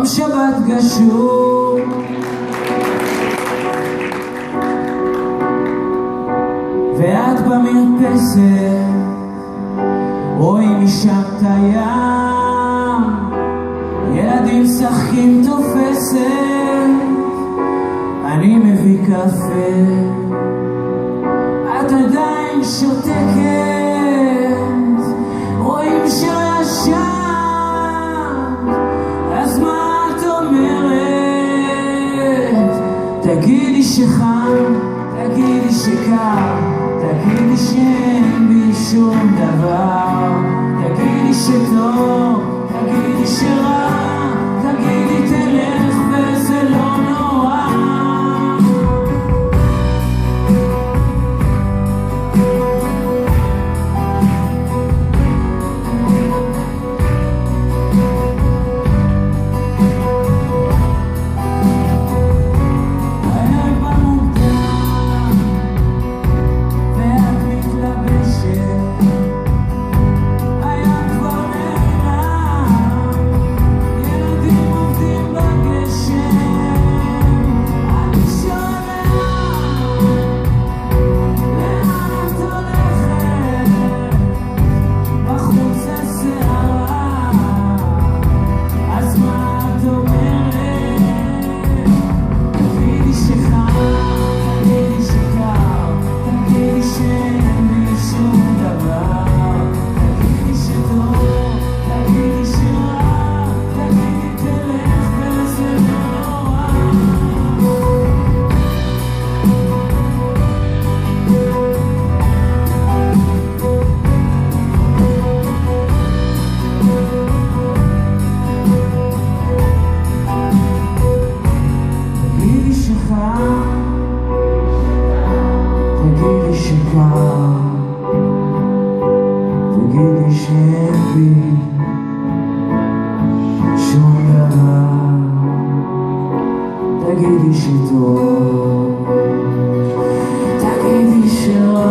יום שבת גשור, ואת במרפסת רואים משם את הים, ילדים שחקים תופסת, אני מביא קפה, את עדיין שותקת, רואים שלא ישן, אז מה את אומרת? תגידי שחם, תגידי שקר, תגידי שאין בי שום דבר, תגידי שטוב, תגידי שרע, תגידי תלך וזה לא נורא. תגידי שקר, תגידי שאין בי שום דבר, תגידי שטוב, תגידי שרע,